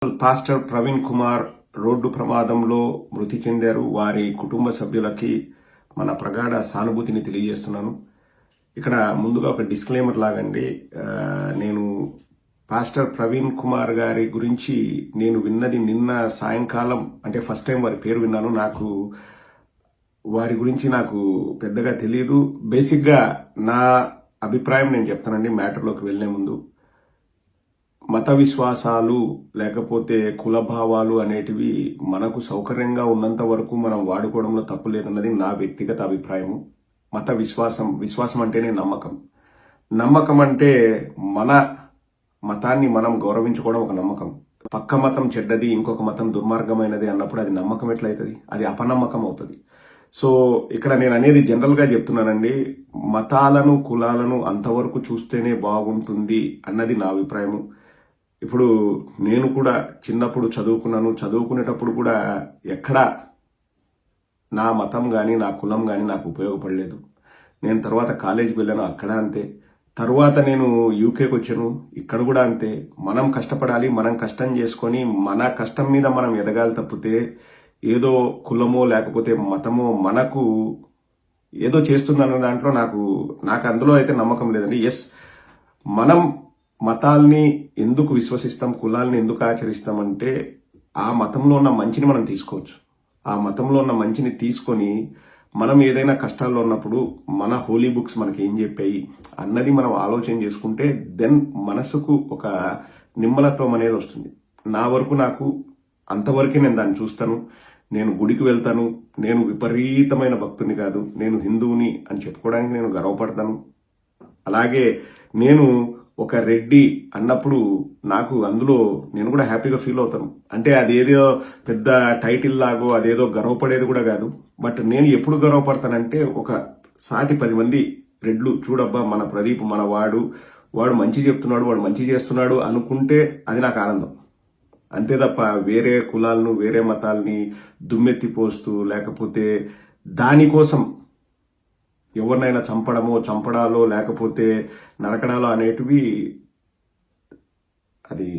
Pastor Praveen Kumar road ప్రమాదంలో మృతి చెందారు. వారి కుటుంబ సభ్యులకి మన ప్రగాఢ సానుభూతిని తెలియజేస్తున్నాను. ఇక్కడ ముందుగా ఒక డిస్క్లైమర్ లాగండి. నేను పాస్టర్ ప్రవీణ్ కుమార్ గారి గురించి నేను విన్నది నిన్న సాయంకాలం, అంటే ఫస్ట్ టైం వారి పేరు విన్నాను. వారి గురించి నాకు పెద్దగా తెలియదు. బేసిక్గా నా అభిప్రాయం నేను చెప్తానండి మ్యాటర్లోకి వెళ్లే ముందు. మత విశ్వాసాలు లేకపోతే కులభావాలు అనేటివి మనకు సౌకర్యంగా ఉన్నంత వరకు మనం వాడుకోవడంలో తప్పు లేదన్నది నా వ్యక్తిగత అభిప్రాయము. మత విశ్వాసం అంటేనే నమ్మకం అంటే మన మతాన్ని మనం గౌరవించుకోవడం ఒక నమ్మకం. పక్క మతం చెడ్డది, ఇంకొక మతం దుర్మార్గమైనది అన్నప్పుడు అది నమ్మకం ఎట్లయితుంది? అది అపనమ్మకం అవుతుంది. సో ఇక్కడ నేను అనేది జనరల్గా చెప్తున్నానండి. మతాలను కులాలను అంతవరకు చూస్తేనే బాగుంటుంది అన్నది నా అభిప్రాయము. ఇప్పుడు నేను కూడా చిన్నప్పుడు చదువుకునేటప్పుడు కూడా ఎక్కడా నా మతం కానీ నా కులం కానీ నాకు ఉపయోగపడలేదు. నేను తర్వాత కాలేజీకి వెళ్ళాను, అక్కడ అంతే. తర్వాత నేను యూకేకి వచ్చాను, ఇక్కడ కూడా అంతే. మనం కష్టపడాలి, మనం కష్టం చేసుకొని మన కష్టం మీద మనం ఎదగాలి తప్పితే ఏదో కులమో లేకపోతే మతమో మనకు ఏదో చేస్తుందన్న దాంట్లో నాకు అందులో అయితే నమ్మకం లేదండి. ఎస్, మనం మతాల్ని ఎందుకు విశ్వసిస్తాం, కులాల్ని ఎందుకు ఆచరిస్తామంటే ఆ మతంలో ఉన్న మంచిని మనం తీసుకోవచ్చు. ఆ మతంలో ఉన్న మంచిని తీసుకొని మనం ఏదైనా కష్టాల్లో ఉన్నప్పుడు మన హోలీ బుక్స్ మనకి ఏం చెప్పాయి అన్నది మనం ఆలోచన చేసుకుంటే దెన్ మనసుకు ఒక నిమ్మలత్వం అనేది వస్తుంది. నా వరకు నాకు అంతవరకే నేను దాన్ని చూస్తాను. నేను గుడికి వెళ్తాను. నేను విపరీతమైన భక్తుని కాదు, నేను హిందువుని అని చెప్పుకోవడానికి నేను గర్వపడతాను. అలాగే నేను ఒక రెడ్డి అన్నప్పుడు నాకు అందులో నేను కూడా హ్యాపీగా ఫీల్ అవుతాను. అంటే అదేదో పెద్ద టైటిల్ లాగో అదేదో గర్వపడేది కూడా కాదు. బట్ నేను ఎప్పుడు గర్వపడతానంటే ఒక సాటి 10 మంది రెడ్లు చూడబ్బా మన ప్రదీప్ మన వాడు మంచి చెప్తున్నాడు, వాడు మంచి చేస్తున్నాడు అనుకుంటే అది నాకు ఆనందం. అంతే తప్ప వేరే కులాలను వేరే మతాల్ని దుమ్మెత్తిపోస్తూ లేకపోతే దానికోసం ఎవరినైనా చంపడాలో లేకపోతే నరకడాలో అనేటివి అది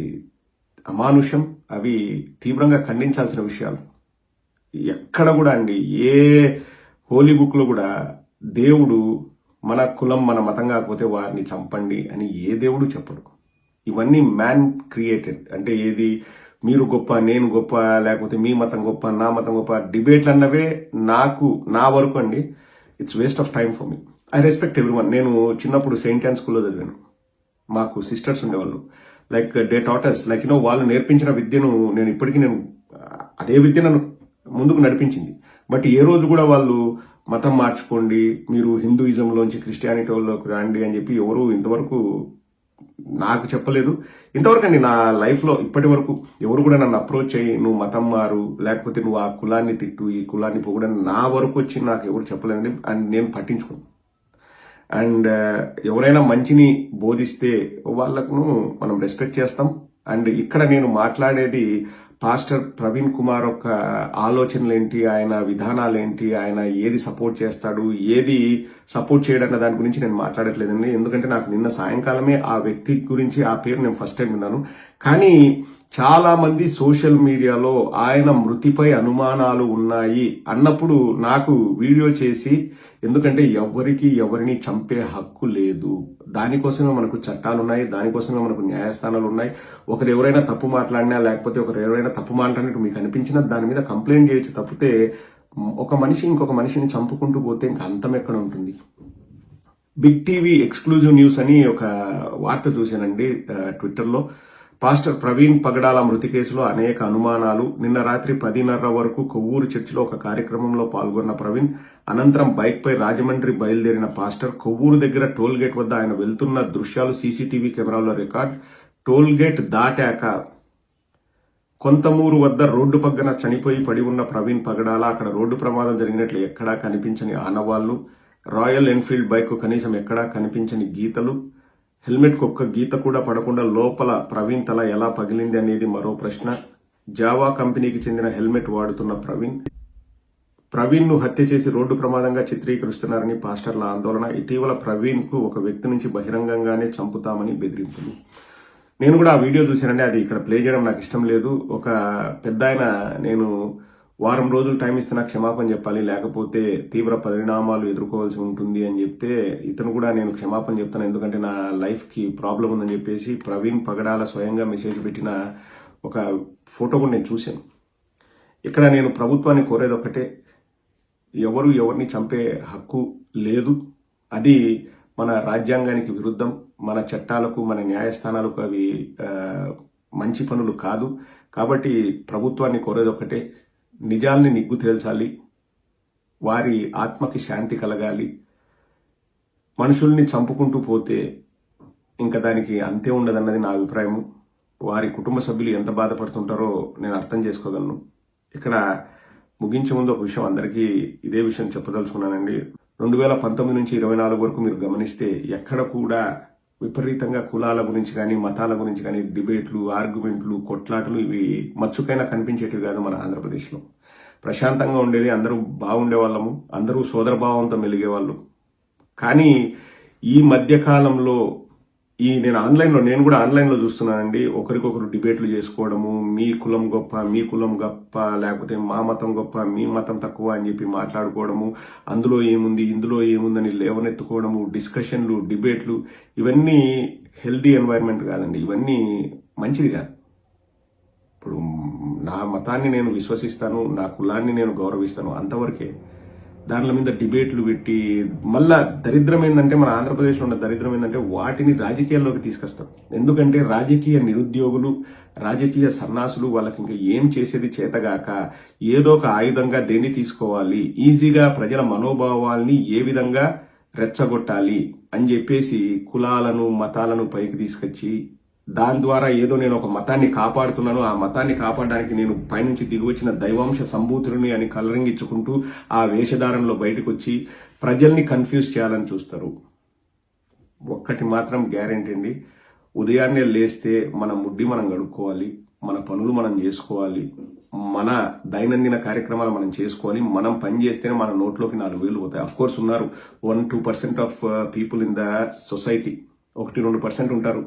అమానుషం. అవి తీవ్రంగా ఖండించాల్సిన విషయాలు. ఎక్కడ కూడా అండి, ఏ హోలీ బుక్లో కూడా దేవుడు మన కులం మన మతం కాకపోతే వారిని చంపండి అని ఏ దేవుడు చెప్పడు. ఇవన్నీ మ్యాన్ క్రియేటెడ్. అంటే ఏది మీరు గొప్ప నేను గొప్ప లేకపోతే మీ మతం గొప్ప నా మతం గొప్ప డిబేట్లు అన్నవే నా వరకు అండి it's waste of time for me. I respect everyone. నేను చిన్నప్పుడు సెయింట్ యాన్ స్కూల్లో చదివాను. మాకు సిస్టర్స్ ఉండేవాళ్ళు. లైక్ దే టాటర్స్ లైక్ వాళ్ళు నేర్పించిన విద్యను నేను అదే విద్య నన్ను ముందుకు నడిపించింది. బట్ ఏ రోజు కూడా వాళ్ళు మతం మార్చుకోండి, మీరు హిందూయిజంలోంచి క్రిస్టియానిటీలోకి రండి అని చెప్పి ఎవరు ఇంతవరకు నాకు చెప్పలేదు. ఇంతవరకు అండి నా లైఫ్లో ఇప్పటి వరకు ఎవరు కూడా నన్ను అప్రోచ్ అయ్యి నువ్వు మతం మారు లేకపోతే నువ్వు ఆ కులాన్ని తిట్టు ఈ కులాన్ని పొగడని నా వరకు వచ్చి నాకు ఎవరు చెప్పలేదండి. అండ్ నేను పట్టించుకోను. అండ్ ఎవరైనా మంచిని బోధిస్తే వాళ్ళకు మనం రెస్పెక్ట్ చేస్తాం. అండ్ ఇక్కడ నేను మాట్లాడేది పాస్టర్ ప్రవీణ్ కుమార్ యొక్క ఆలోచనలేంటి, ఆయన విధానాలేంటి, ఆయన ఏది సపోర్ట్ చేస్తాడు ఏది సపోర్ట్ చేయడన్న దాని గురించి నేను మాట్లాడట్లేదండి. ఎందుకంటే నాకు నిన్న సాయంకాలమే ఆ వ్యక్తి గురించి ఆ పేరు నేను ఫస్ట్ టైం విన్నాను. కానీ చాలా మంది సోషల్ మీడియాలో ఆయన మృతిపై అనుమానాలు ఉన్నాయి అన్నప్పుడు నాకు వీడియో చేసి, ఎందుకంటే ఎవరిని చంపే హక్కు లేదు. దానికోసమే మనకు చట్టాలు ఉన్నాయి, దానికోసమే మనకు న్యాయస్థానాలు ఉన్నాయి. ఒకరు ఎవరైనా తప్పు మాట్లాడినా లేకపోతే ఒకరు ఎవరైనా తప్పు మాట్లాడినట్టు మీకు అనిపించినా దాని మీద కంప్లైంట్ చేయొచ్చు తప్పితే ఒక మనిషి ఇంకొక మనిషిని చంపుకుంటూ పోతే ఇంకా అంతం ఎక్కడ ఉంటుంది? బిగ్ టీవీ ఎక్స్క్లూజివ్ న్యూస్ అని ఒక వార్త చూశానండి ట్విట్టర్లో. పాస్టర్ ప్రవీణ్ పగడాల మృతి కేసులో అనేక అనుమానాలు. నిన్న రాత్రి 10:30 వరకు కొవ్వూరు చర్చిలో ఒక కార్యక్రమంలో పాల్గొన్న ప్రవీణ్ అనంతరం బైక్పై రాజమండ్రి బయలుదేరిన పాస్టర్ కొవ్వూరు దగ్గర టోల్ గేట్ వద్ద ఆయన వెళ్తున్న దృశ్యాలు సీసీటీవీ కెమెరాలో రికార్డ్. టోల్ గేట్ దాటాక కొంతమూరు వద్ద రోడ్డు పక్కన చనిపోయి పడి ఉన్న ప్రవీణ్ పగడాల అక్కడ రోడ్డు ప్రమాదం జరిగినట్లు ఎక్కడా కనిపించని ఆనవాళ్లు. రాయల్ ఎన్ఫీల్డ్ బైక్ కనీసం ఎక్కడా కనిపించని గీతలు. హెల్మెట్కు ఒక్క గీత కూడా పడకుండా లోపల ప్రవీణ్ తల ఎలా పగిలింది అనేది మరో ప్రశ్న. జావా కంపెనీకి చెందిన హెల్మెట్ వాడుతున్న ప్రవీణ్ను హత్య చేసి రోడ్డు ప్రమాదంగా చిత్రీకరిస్తున్నారని పాస్టర్ల ఆందోళన. ఇటీవల ప్రవీణ్కు ఒక వ్యక్తి నుంచి బహిరంగంగానే చంపుతామని బెదిరింపులు. నేను కూడా ఆ వీడియో చూశానండి. అది ఇక్కడ ప్లే చేయడం నాకు ఇష్టం లేదు. ఒక పెద్ద ఆయన, నేను వారం రోజులు టైం ఇస్తున్నా, క్షమాపణ చెప్పాలి, లేకపోతే తీవ్ర పరిణామాలు ఎదుర్కోవాల్సి ఉంటుంది అని చెప్తే, ఇతను కూడా నేను క్షమాపణ చెప్తాను ఎందుకంటే నా లైఫ్కి ప్రాబ్లం ఉందని చెప్పేసి ప్రవీణ్ పగడాల స్వయంగా మెసేజ్ పెట్టిన ఒక ఫోటో కూడా నేను చూశాను. ఇక్కడ నేను ప్రభుత్వాన్ని కోరేది ఒకటే, ఎవరు ఎవరిని చంపే హక్కు లేదు. అది మన రాజ్యాంగానికి విరుద్ధం, మన చట్టాలకు, మన న్యాయస్థానాలకు అవి మంచి పనులు కాదు. కాబట్టి ప్రభుత్వాన్ని కోరేది ఒకటే, నిజాల్ని నిగ్గు తేల్చాలి, వారి ఆత్మకి శాంతి కలగాలి. మనుషుల్ని చంపుకుంటూ పోతే ఇంకా దానికి అంతే ఉండదన్నది నా అభిప్రాయం. వారి కుటుంబ సభ్యులు ఎంత బాధపడుతుంటారో నేను అర్థం చేసుకోగలను. ఇక్కడ ముగించే ముందు ఒక విషయం అందరికీ ఇదే విషయం చెప్పదలుచుకున్నానండి. 2019 నుంచి 24 వరకు మీరు గమనిస్తే ఎక్కడ కూడా విపరీతంగా కులాల గురించి కానీ, మతాల గురించి కానీ డిబేట్లు, ఆర్గ్యుమెంట్లు, కొట్లాటలు ఇవి మచ్చుకైనా కనిపించేటివి కాదు. మన ఆంధ్రప్రదేశ్లో ప్రశాంతంగా ఉండేది, అందరూ బాగుండే వాళ్ళము, అందరూ సోదరభావంతో మెలిగేవాళ్ళు. కానీ ఈ మధ్య కాలంలో నేను కూడా ఆన్లైన్లో చూస్తున్నానండి. ఒకరికొకరు డిబేట్లు చేసుకోవడము, మీ కులం గొప్ప, మీ కులం గొప్ప, లేకపోతే మా మతం గొప్ప, మీ మతం తక్కువ అని చెప్పి మాట్లాడుకోవడము, అందులో ఏముంది ఇందులో ఏముందని లేవనెత్తుకోవడము, డిస్కషన్లు, డిబేట్లు, ఇవన్నీ హెల్దీ ఎన్వైరన్మెంట్ కాదండి. ఇవన్నీ మంచిది కాదు. ఇప్పుడు నా మతాన్ని నేను విశ్వసిస్తాను, నా కులాన్ని నేను గౌరవిస్తాను, అంతవరకే. దానిల మీద డిబేట్లు పెట్టి మళ్ళా దరిద్రం ఏంటంటే, మన ఆంధ్రప్రదేశ్లో ఉన్న దరిద్రం ఏంటంటే వాటిని రాజకీయాల్లోకి తీసుకొస్తారు. ఎందుకంటే రాజకీయ నిరుద్యోగులు, రాజకీయ సన్నాసులు, వాళ్ళకి ఇంకా ఏం చేసేది చేతగాక ఏదో ఒక ఆయుధంగా దేన్ని తీసుకోవాలి, ఈజీగా ప్రజల మనోభావాల్ని ఏ విధంగా రెచ్చగొట్టాలి అని చెప్పేసి కులాలను, మతాలను పైకి తీసుకొచ్చి దాని ద్వారా ఏదో నేను ఒక మతాన్ని కాపాడుతున్నాను, ఆ మతాన్ని కాపాడడానికి నేను పైనుంచి దిగి వచ్చిన దైవాంశ సంభూతుడిని అని కలరింగించుకుంటూ ఆ వేషధారంలో బయటకు వచ్చి ప్రజల్ని కన్ఫ్యూజ్ చేయాలని చూస్తారు. ఒక్కటి మాత్రం గ్యారెంటీ అండి, ఉదయాన్నే లేస్తే మన ముడ్డి మనం గడుక్కోవాలి, మన పనులు మనం చేసుకోవాలి, మన దైనందిన కార్యక్రమాలు మనం చేసుకోవాలి. మనం పని చేస్తేనే మన నోట్లోకి 4 వేలు పోతాయి. అఫ్ కోర్స్ ఉన్నారు 1-2% of people in the society, 1-2% ఉంటారు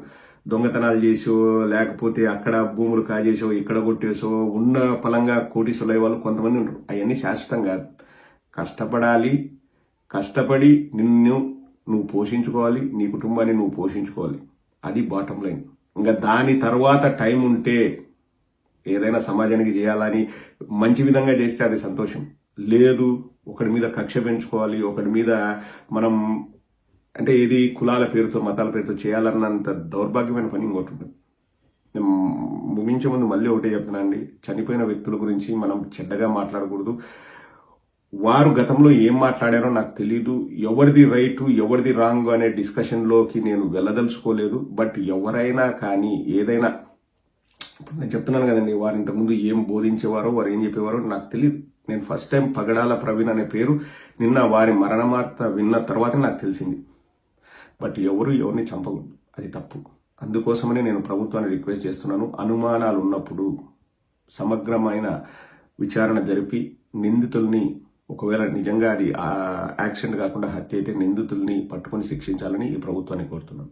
దొంగతనాలు చేసో, లేకపోతే అక్కడ భూములు కాజేసో, ఇక్కడ కొట్టేసో ఉన్న పలంగా కోటీసులయ్యే వాళ్ళు కొంతమంది ఉంటారు. అవన్నీ శాశ్వతం కాదు. కష్టపడాలి, కష్టపడి నువ్వు పోషించుకోవాలి, నీ కుటుంబాన్ని నువ్వు పోషించుకోవాలి. అది బాటం లైన్. ఇంకా దాని తర్వాత టైం ఉంటే ఏదైనా సమాజానికి చేయాలని మంచి విధంగా చేస్తే అది సంతోషం. లేదు ఒకడి మీద కక్ష పెంచుకోవాలి, ఒకడి మీద మనం అంటే ఏది కులాల పేరుతో, మతాల పేరుతో చేయాలన్నంత దౌర్భాగ్యమైన పని ఇంకోటి ఉంటుంది. ముగించే ముందు మళ్ళీ ఒకటే చెప్తున్నా అండి, చనిపోయిన వ్యక్తుల గురించి మనం చెడ్డగా మాట్లాడకూడదు. వారు గతంలో ఏం మాట్లాడారో నాకు తెలీదు. ఎవరిది రైట్, ఎవరిది రాంగ్ అనే డిస్కషన్లోకి నేను వెళ్ళదలుచుకోలేదు. బట్ ఎవరైనా కానీ ఏదైనా, ఇప్పుడు నేను చెప్తున్నాను కదండి, వారు ఇంతకుముందు ఏం బోధించేవారో, వారు ఏం చెప్పేవారో నాకు తెలియదు. నేను ఫస్ట్ టైం పగడాల ప్రవీణ్ అనే పేరు నిన్న వారి మరణ వార్త విన్న తర్వాత నాకు తెలిసింది. బట్ ఎవరిని చంపకూడదు, అది తప్పు. అందుకోసమనే నేను ప్రభుత్వాన్ని రిక్వెస్ట్ చేస్తున్నాను, అనుమానాలు ఉన్నప్పుడు సమగ్రమైన విచారణ జరిపి నిందితుల్ని, ఒకవేళ నిజంగా అది యాక్సిడెంట్ కాకుండా హత్య అయితే నిందితుల్ని పట్టుకొని శిక్షించాలని ఈ ప్రభుత్వాన్ని కోరుతున్నాను.